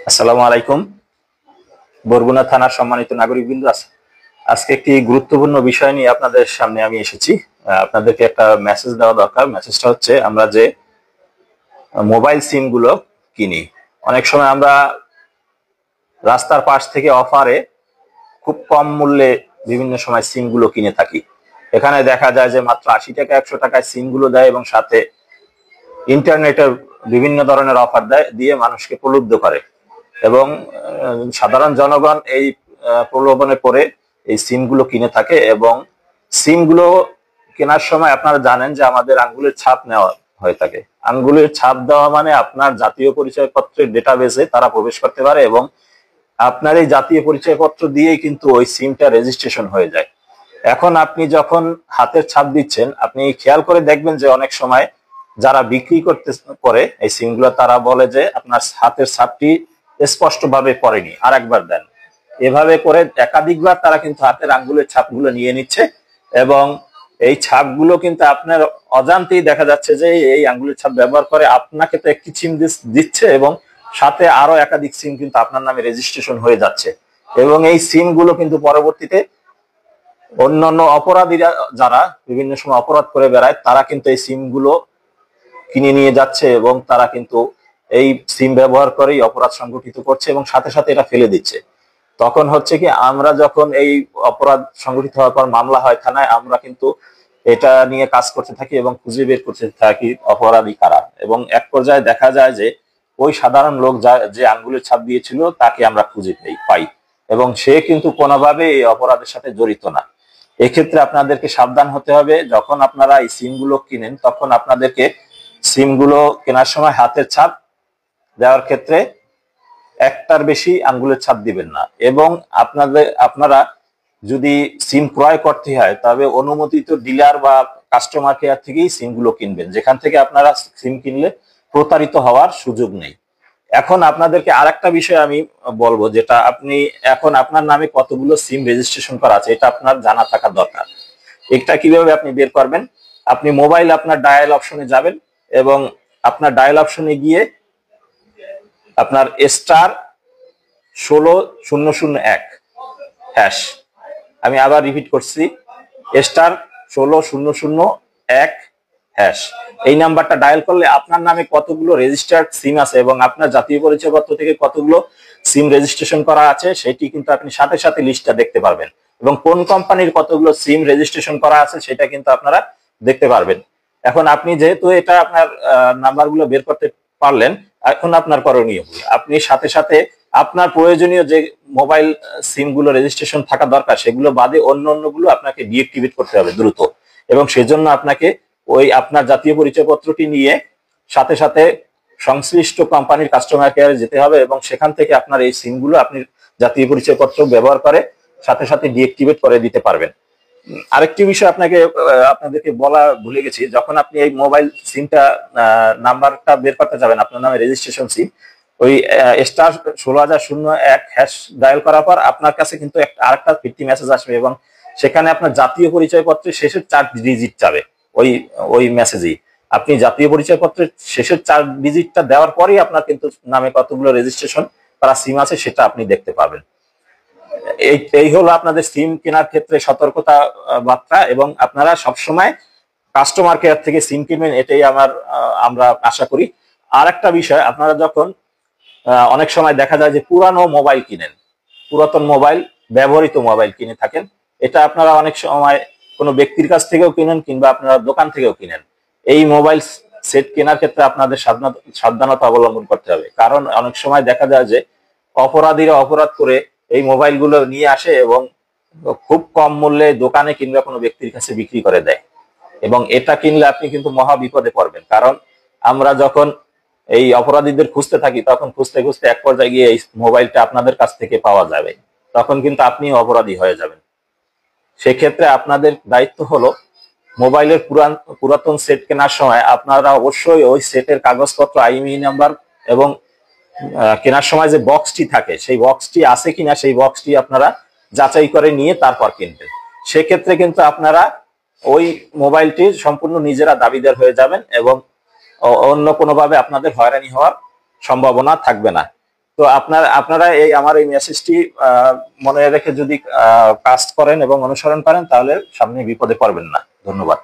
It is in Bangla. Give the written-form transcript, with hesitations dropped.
আসসালামু আলাইকুম। বরগুনা থানার সম্মানিত নাগরিকবৃন্দ, আজকে একটি গুরুত্বপূর্ণ বিষয় নিয়ে আপনাদের সামনে আমি এসেছি। আপনাদেরকে একটা মেসেজ দেওয়া দরকার। মেসেজটা হচ্ছে, আমরা যে মোবাইল সিম গুলো কিনি, অনেক সময় আমরা রাস্তার পাশ থেকে অফারে খুব কম মূল্যে বিভিন্ন সময় সিম গুলো কিনে থাকি। এখানে দেখা যায় যে মাত্র 80 টাকা 100 টাকায় সিম গুলো দেয় এবং সাথে ইন্টারনেটের বিভিন্ন ধরনের অফার দেয়, দিয়ে মানুষকে প্রলুব্ধ করে। এবং সাধারণ জনগণ এই প্রলোভনে পড়ে এই সিম গুলো কিনে থাকে। এবং সিম গুলো কেনার সময় আপনারা জানেন যে আমাদের আঙ্গুলের ছাপ নেওয়া হয়ে থাকে। আঙ্গুলের ছাপ দেওয়া মানে আপনার জাতীয় পরিচয়পত্রের ডেটাবেসে তারা প্রবেশ করতে পারে এবং আপনার এই জাতীয় পরিচয়পত্র দিয়েই কিন্তু ওই সিমটা রেজিস্ট্রেশন হয়ে যায়। এখন আপনি যখন হাতের ছাপ দিচ্ছেন, আপনি খেয়াল করে দেখবেন যে অনেক সময় যারা বিক্রি করতে করে এই সিমগুলো, তারা বলে যে আপনার হাতের ছাপটি স্পষ্টভাবে পড়েনি, আর একবার দেন। এভাবে করে একাধিকবার তারা কিন্তু হাতের আঙ্গুলের ছাপগুলো নিয়ে নিচ্ছে এবং এই ছাপগুলো কিন্তু আপনার অজান্তেই দেখা যাচ্ছে যে এই আঙ্গুলের ছাপ ব্যবহার করে আপনাকে তো একটি সিম দিচ্ছে এবং সাথে আরো একাধিক সিম কিন্তু আপনার নামে রেজিস্ট্রেশন হয়ে যাচ্ছে। এবং এই সিম গুলো কিন্তু পরবর্তীতে অন্যান্য অপরাধীরা যারা বিভিন্ন সময় অপরাধ করে বেড়ায়, তারা কিন্তু এই সিম গুলো কিনে নিয়ে যাচ্ছে এবং তারা কিন্তু এই সিম ব্যবহার করেই অপরাধ সংগঠিত করছে এবং সাথে সাথে এটা ফেলে দিচ্ছে। তখন হচ্ছে কি, আমরা যখন এই অপরাধ সংগঠিত হওয়ার পর মামলা হয় থানায়, আমরা কিন্তু এটা নিয়ে কাজ করতে থাকি এবং খুঁজে বের করতে থাকি অপরাধী কারা। এবং এক পর্যায়ে দেখা যায় যে ওই সাধারণ লোক যে আঙ্গুলের ছাপ দিয়েছিল তাকে আমরা খুঁজে পাই এবং সে কিন্তু কোনোভাবে এই অপরাধের সাথে জড়িত না। এক্ষেত্রে আপনাদেরকে সাবধান হতে হবে। যখন আপনারা এই সিম গুলো কিনেন, তখন আপনাদেরকে সিম গুলো কেনার সময় হাতের ছাপ দেওয়ার ক্ষেত্রে একটার বেশি আঙ্গুলের ছাপ দিবেন না। এবং আপনারা যদি সিম ক্রয় করতে হয়, তবে অনুমোদিত ডিলার বা কাস্টমার কেয়ার থেকেই সিম গুলো কিনবেন, যেখান থেকে আপনারা সিম কিনলে প্রতারিত হওয়ার সুযোগ নেই। এখন আপনাদেরকে আরেকটা বিষয় আমি বলবো, যেটা আপনি এখন আপনার নামে কতগুলো সিম রেজিস্ট্রেশন করা আছে এটা আপনার জানা থাকা দরকার। এটা কিভাবে আপনি বের করবেন? আপনি মোবাইল আপনার ডায়াল অপশনে যাবেন এবং আপনার ডায়াল অপশনে গিয়ে আপনার *16001 হ্যাশ, আমি আবার রিপিট করছি, *16001 হ্যাশ, এই নাম্বারটা ডায়াল করলে আপনার নামে কতগুলো রেজিস্টার্ড সিম আছে এবং আপনার জাতীয় পরিচয়পত্র থেকে কতগুলো সিম রেজিস্ট্রেশন করা আছে সেটি কিন্তু আপনি সাথে সাথে লিস্টটা দেখতে পারবেন। এবং কোন কোম্পানির কতগুলো সিম রেজিস্ট্রেশন করা আছে সেটা কিন্তু আপনারা দেখতে পারবেন। এখন আপনি যেহেতু এটা আপনার নাম্বারগুলো বের করতে পারলেন, এখন আপনার করণীয় কি, আপনি সাথে সাথে আপনার প্রয়োজনীয় যে মোবাইল সিম গুলো রেজিস্ট্রেশন থাকা দরকার সেগুলো বাদে অন্যগুলো আপনাকে ডিএক্টিভেট করতে হবে দ্রুত। এবং সেজন্য আপনাকে ওই আপনার জাতীয় পরিচয়পত্রটি নিয়ে সাথে সাথে সংশ্লিষ্ট কোম্পানির কাস্টমার কেয়ারে যেতে হবে এবং সেখান থেকে আপনার এই সিম গুলো আপনি জাতীয় পরিচয়পত্র ব্যবহার করে সাথে সাথে ডিএক্টিভেট করে দিতে পারবেন। আরেকটি বিষয় আপনাদেরকে বলা ভুলে গেছি, যখন আপনি এই মোবাইল সিমটা নাম্বারটা বের করতে যাবেন আপনার নামে রেজিস্ট্রেশন সিম, ওই *16001 হ্যাশ ডায়াল করার পর আপনার কাছে কিন্তু আরেকটা ফিরতি মেসেজ আসবে এবং সেখানে আপনার জাতীয় পরিচয়পত্রের শেষের 4 ডিজিট যাবে। ওই ওই মেসেজেই আপনি জাতীয় পরিচয়পত্রের শেষের 4 ডিজিটটা দেওয়ার পরেই আপনার কিন্তু নামে কতগুলো রেজিস্ট্রেশন করা সিম আছে সেটা আপনি দেখতে পাবেন। এই হলো আপনাদের সিম কেনার ক্ষেত্রে সতর্কতা বার্তা। এবং আপনারা সবসময় কাস্টমার কেয়ার থেকে সিম কিনবেন, এটাই আমরা আশা করি। আর একটা বিষয়, আপনারা যখন অনেক সময় দেখা যায় যে পুরানো মোবাইল কিনেন, পুরাতন মোবাইল, ব্যবহৃত মোবাইল কিনে থাকেন, এটা আপনারা অনেক সময় কোনো ব্যক্তির কাছ থেকেও কিনেন কিংবা আপনারা দোকান থেকেও কিনেন। এই মোবাইল সেট কেনার ক্ষেত্রে আপনাদের সাবধানতা অবলম্বন করতে হবে, কারণ অনেক সময় দেখা যায় যে অপরাধীরা অপরাধ করে এই মোবাইলগুলো নিয়ে আসে এবং খুব কম মূল্যে দোকানে কিংবা কোনো ব্যক্তির কাছে বিক্রি করে দেয়। এবং এটা কিনলে আপনি কিন্তু মহা বিপদে পড়বেন, কারণ আমরা যখন এই অপরাধীদের খুঁজতে থাকি তখন খুঁজতে খুঁজতে এক পর্যায়ে গিয়ে এই মোবাইলটা আপনাদের কাছ থেকে পাওয়া যাবে, তখন কিন্তু আপনি অপরাধী হয়ে যাবেন। সেক্ষেত্রে আপনাদের দায়িত্ব হলো মোবাইলের পুরাতন সেট কেনার সময় আপনারা অবশ্যই ওই সেটের কাগজপত্র, আইএমইআই নাম্বার এবং কেনার সময় যে বক্সটি থাকে সেই বক্সটি আছে কিনা সেই বক্সটি আপনারা যাচাই করে নিয়ে তারপর কিনবেন। সেক্ষেত্রে কিন্তু আপনারা ওই মোবাইলটি সম্পূর্ণ নিজেরা দাবিদার হয়ে যাবেন এবং অন্য কোনোভাবে আপনাদের হয়রানি হওয়ার সম্ভাবনা থাকবে না। তো আপনারা আমার এই মেসেজটি মনে রেখে যদি কাজ করেন এবং অনুসরণ করেন তাহলে সামনে বিপদে পড়বেন না। ধন্যবাদ।